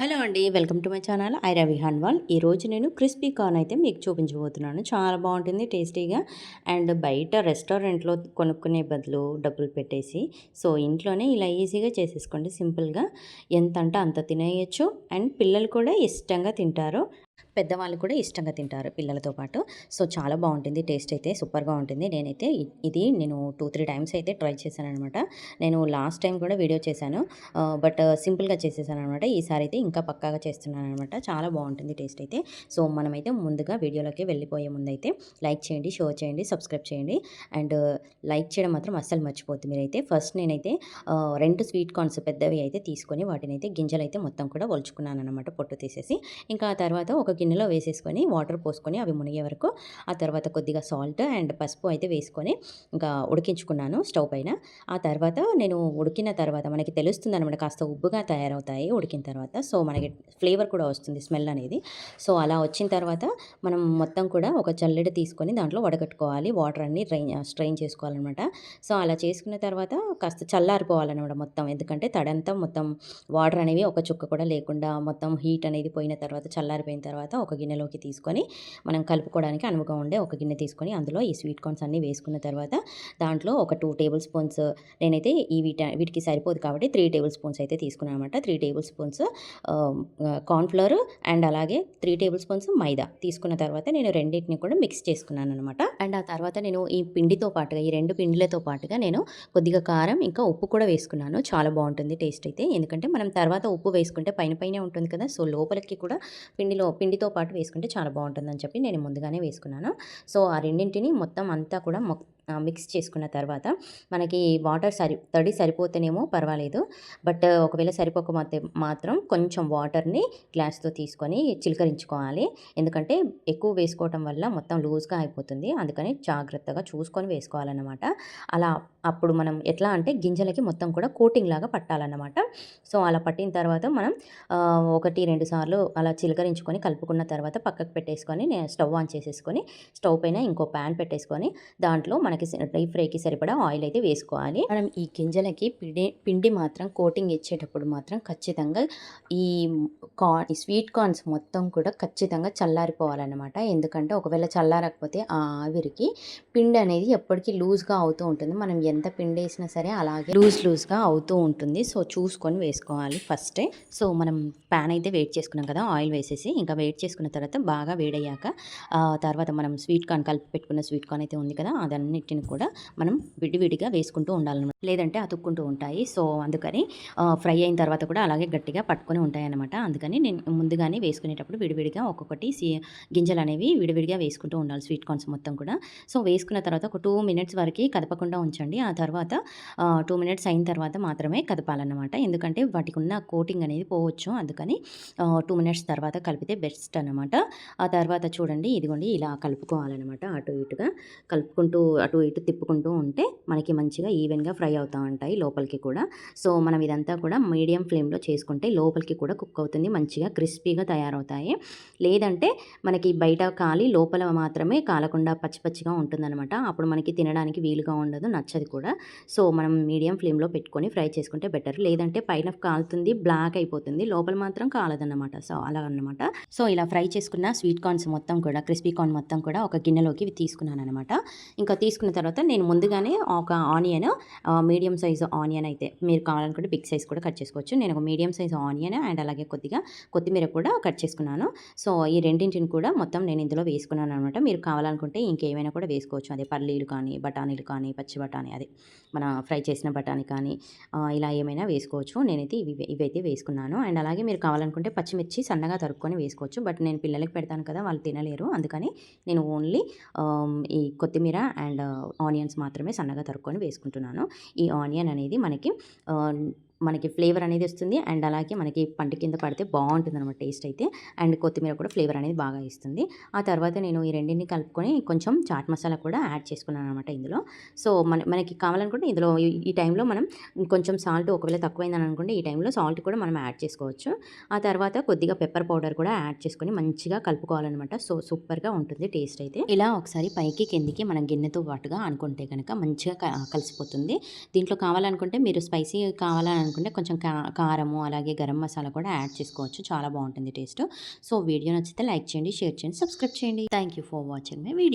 Hello అండి. Welcome to my channel Aira Vihanwal. ఈరోజు నేను క్రిస్పీ కార్న్ అయితే మీకు చూపించబోతున్నాను. చాలా బాగుంటుంది టేస్టీగా. అండ్ బయట రెస్టారెంట్లో కొనుక్కునే బదులు డబ్బులు పెట్టేసి ఇంట్లోనే ఇలా ఈజీగా చేసేసుకోండి సింపుల్గా. ఎంత అంటే అంత తినేయచ్చు. అండ్ పిల్లలు కూడా ఇష్టంగా తింటారు. పెద్దవాళ్ళు కూడా ఇష్టంగా తింటారు పిల్లలతో పాటు. చాలా బాగుంటుంది. టేస్ట్ అయితే సూపర్‌గా ఉంటుంది. నేనైతే ఇది 2, 3 టైమ్స్ అయితే ట్రై చేశాననమాట. నేను లాస్ట్ టైం కూడా వీడియో చేశాను. బట్ సింపుల్‌గా చేసేసాననమాట. ఈసారి అయితే ఇంకా పక్కాగా చేస్తున్నాననమాట. చాలా బాగుంటుంది టేస్ట్ అయితే. మనమైతే ముందుగా వీడియోలోకి వెళ్ళిపోయే ముందైతే లైక్ చేయండి, షేర్ చేయండి, సబ్స్క్రైబ్ చేయండి. అండ్ లైక్ చేయడం మాత్రం అస్సలు మర్చిపోవద్దు మీరైతే. ఫస్ట్ నేనైతే 2 స్వీట్ కార్న్స్ పెద్దవి అయితే తీసుకొని వాటినైతే గింజలైతే మొత్తం కూడా ఒలుచుకున్నాననమాట పొట్టు తీసేసి. ఇంకా ఆ తర్వాత ఒక గిన్నెలో వేసేసుకొని వాటర్ పోసుకొని అవి మునిగే వరకు, ఆ తర్వాత కొద్దిగా సాల్ట్ అండ్ పసుపు అయితే వేసుకొని ఇంకా ఉడికించుకున్నాను స్టవ్ పైన. ఆ తర్వాత నేను ఉడికిన తర్వాత మనకి తెలుస్తుందనమాట, కాస్త ఉబ్బుగా తయారవుతాయి ఉడికిన తర్వాత. మనకి ఫ్లేవర్ కూడా వస్తుంది, స్మెల్ అనేది. అలా వచ్చిన తర్వాత మనం మొత్తం కూడా ఒక జల్లెడ తీసుకొని దాంట్లో వడగట్టుకోవాలి. వాటర్ అన్నీ స్ట్రెయిన్ చేసుకోవాలనమాట. అలా చేసుకున్న తర్వాత కాస్త చల్లారిపోవాలనమాట మొత్తం. ఎందుకంటే తడంతా మొత్తం వాటర్ అనేవి ఒక చుక్క కూడా లేకుండా మొత్తం హీట్ అనేది పోయిన తర్వాత చల్లారిపోయిన తర్వాత ఒక గిన్నెలోకి తీసుకొని మనం కలుపుకోవడానికి అనువుగా ఉండే ఒక గిన్నె తీసుకొని అందులో ఈ స్వీట్ కార్న్స్ అన్నీ వేసుకున్న తర్వాత దాంట్లో ఒక 2 టేబుల్ స్పూన్స్, నేనైతే వీటికి సరిపోదు కాబట్టి 3 టేబుల్ స్పూన్స్ అయితే తీసుకున్నాను అనమాట. 3 టేబుల్ స్పూన్స్ కార్న్‌ఫ్లోర్ అండ్ అలాగే 3 టేబుల్ స్పూన్స్ మైదా తీసుకున్న తర్వాత నేను రెండింటిని కూడా మిక్స్ చేసుకున్నాను అనమాట. అండ్ ఆ తర్వాత నేను ఈ పిండితో పాటుగా ఈ 2 పిండిలతో పాటుగా నేను కొద్దిగా కారం ఇంకా ఉప్పు కూడా వేసుకున్నాను. చాలా బాగుంటుంది టేస్ట్ అయితే. ఎందుకంటే మనం తర్వాత ఉప్పు వేసుకుంటే పైన పైనే ఉంటుంది కదా, లోపలికి కూడా పిండితో పాటు వేసుకుంటే చాలా బాగుంటుందని చెప్పి నేను ముందుగానే వేసుకున్నాను. ఆ రెండింటిని మొత్తం అంతా కూడా మిక్స్ చేసుకున్న తర్వాత మనకి వాటర్ తడి సరిపోతేనేమో పర్వాలేదు. బట్ ఒకవేళ సరిపోకపోతే మాత్రం కొంచెం వాటర్ని గ్లాస్తో తీసుకొని చిలకరించుకోవాలి. ఎందుకంటే ఎక్కువ వేసుకోవటం వల్ల మొత్తం లూజ్గా అయిపోతుంది. అందుకని జాగ్రత్తగా చూసుకొని వేసుకోవాలన్నమాట. అలా అప్పుడు మనం ఎట్లా అంటే గింజలకి మొత్తం కూడా కోటింగ్ లాగా పట్టాలన్నమాట. అలా పట్టిన తర్వాత మనం 1, 2 సార్లు అలా చిలకరించుకొని కలుపుకున్న తర్వాత పక్కకు పెట్టేసుకొని నేను స్టవ్ ఆన్ చేసేసుకొని స్టవ్ పైన ఇంకో ప్యాన్ పెట్టేసుకొని దాంట్లో మనకి డీప్ ఫ్రైకి సరిపడా ఆయిల్ అయితే వేసుకోవాలి. మనం ఈ గింజలకి పిండి మాత్రం కోటింగ్ ఇచ్చేటప్పుడు మాత్రం ఖచ్చితంగా ఈ స్వీట్ కార్న్స్ మొత్తం కూడా ఖచ్చితంగా చల్లారిపోవాలన్నమాట. ఎందుకంటే ఒకవేళ చల్లారకపోతే ఆ ఆవిరికి పిండి అనేది ఎప్పటికీ లూజ్గా అవుతూ ఉంటుంది. మనం ఎంత పిండి వేసినా సరే అలాగే లూజ్గా అవుతూ ఉంటుంది. చూసుకొని వేసుకోవాలి ఫస్టే. మనం ప్యాన్ అయితే వేడి చేసుకున్నాం కదా, ఆయిల్ వేసేసి ఇంకా వేడి చేసుకున్న తర్వాత బాగా వేడయ్యాక తర్వాత మనం స్వీట్ కార్న్ కలిపి పెట్టుకున్న స్వీట్ కార్న్ అయితే ఉంది కదా, అదన్నిటిని కూడా మనం విడివిడిగా వేసుకుంటూ ఉండాలన్నమాట. లేదంటే అతుక్కుంటూ ఉంటాయి. అందుకని ఫ్రై అయిన తర్వాత కూడా అలాగే గట్టిగా పట్టుకొని ఉంటాయన్నమాట. అందుకని నేను ముందుగానే వేసుకునేటప్పుడు విడివిడిగా ఒక్కొక్కటి గింజలు అనేవి విడివిడిగా వేసుకుంటూ ఉండాలి స్వీట్ కార్న్స్ మొత్తం కూడా. వేసుకున్న తర్వాత ఒక 2 మినిట్స్ వరకు కదపకుండా ఉంచండి. ఆ తర్వాత 2 మినిట్స్ అయిన తర్వాత మాత్రమే కదపాలన్నమాట. ఎందుకంటే వాటికి ఉన్న కోటింగ్ అనేది పోవచ్చు. అందుకని 2 మినిట్స్ తర్వాత కలిపితే బెస్ట్ అనమాట. ఆ తర్వాత చూడండి, ఇదిగోండి ఇలా కలుపుకోవాలన్నమాట. అటు ఇటుగా కలుపుకుంటూ అటు ఇటు తిప్పుకుంటూ ఉంటే మనకి మంచిగా ఈవెన్గా ఫ్రై అవుతూ ఉంటాయి లోపలికి కూడా. మనం ఇదంతా కూడా మీడియం ఫ్లేమ్లో చేసుకుంటే లోపలికి కూడా కుక్ అవుతుంది, మంచిగా క్రిస్పీగా తయారవుతాయి. లేదంటే మనకి బయట కాలి లోపల మాత్రమే కాలకుండా పచ్చి పచ్చిగా ఉంటుందన్నమాట. అప్పుడు మనకి తినడానికి వీలుగా ఉండదు, నచ్చదు కూడా. మనం మీడియం ఫ్లేమ్లో పెట్టుకొని ఫ్రై చేసుకుంటే బెటర్. లేదంటే పైన కాలుతుంది, బ్లాక్ అయిపోతుంది, లోపల మాత్రం కాలదన్నమాట. అలా అన్నమాట. ఇలా ఫ్రై చేసుకున్న స్వీట్ కార్న్స్ మొత్తం కూడా క్రిస్పీ కార్న్ మొత్తం కూడా ఒక గిన్నెలోకి తీసుకున్నాను అనమాట. ఇంకా తీసుకున్న తర్వాత నేను ముందుగానే ఒక ఆనియన్, మీడియం సైజు ఆనియన్ అయితే మీరు కావాలనుకుంటే బిగ్ సైజ్ కూడా కట్ చేసుకోవచ్చు. నేను ఒక మీడియం సైజు ఆనియన్ అండ్ అలాగే కొద్దిగా కొత్తిమీర కూడా కట్ చేసుకున్నాను. ఈ రెండింటిని కూడా మొత్తం నేను ఇందులో వేసుకున్నాను అనమాట. మీరు కావాలనుకుంటే ఇంకేమైనా కూడా వేసుకోవచ్చు. అదే పల్లీలు కానీ, బఠానీలు కానీ, పచ్చి బఠానీ అదే మన ఫ్రై చేసిన బఠానీ కానీ ఇలా ఏమైనా వేసుకోవచ్చు. నేనైతే ఇవైతే వేసుకున్నాను. అండ్ అలాగే మీరు కావాలనుకుంటే పచ్చిమిర్చి సన్నగా తరుక్కొని వేసుకోవచ్చు. బట్ నేను పిల్లలకి పెడతాను కదా, వాళ్ళు తినలేరు. అందుకని నేను ఓన్లీ ఈ కొత్తిమీర అండ్ ఆనియన్స్ మాత్రమే సన్నగా తరుక్కొని వేసుకుంటున్నాను. ఈ ఆనియన్ అనేది మనకి ఫ్లేవర్ అనేది వస్తుంది. అండ్ అలాగే మనకి పంట కింద పడితే బాగుంటుందన్నమాట టేస్ట్ అయితే. అండ్ కొత్తిమీర కూడా ఫ్లేవర్ అనేది బాగా ఇస్తుంది. ఆ తర్వాత నేను ఈ రెండింటిని కలుపుకొని కొంచెం చాట్ మసాలా కూడా యాడ్ చేసుకున్నాను అనమాట ఇందులో. మనకి కావాలనుకుంటే ఇందులో ఈ టైంలో మనం కొంచెం సాల్ట్ ఒకవేళ తక్కువైందని అనుకుంటే ఈ టైంలో సాల్ట్ కూడా మనం యాడ్ చేసుకోవచ్చు. ఆ తర్వాత కొద్దిగా పెప్పర్ పౌడర్ కూడా యాడ్ చేసుకొని మంచిగా కలుపుకోవాలన్నమాట. సూపర్గా ఉంటుంది టేస్ట్ అయితే. ఇలా ఒకసారి పైకి కిందికి మనం గిన్నెతో పాటుగా అనుకుంటే కనుక మంచిగా కలిసిపోతుంది. దీంట్లో కావాలనుకుంటే మీరు స్పైసీ కావాలని కావాలనుకుంటే కొంచెం కారము అలాగే గరం మసాలా కూడా యాడ్ చేసుకోవచ్చు. చాలా బాగుంటుంది టేస్ట్. సో వీడియో నచ్చితే లైక్ చేయండి, షేర్ చేయండి, సబ్స్క్రైబ్ చేయండి. Thank you for watching my video.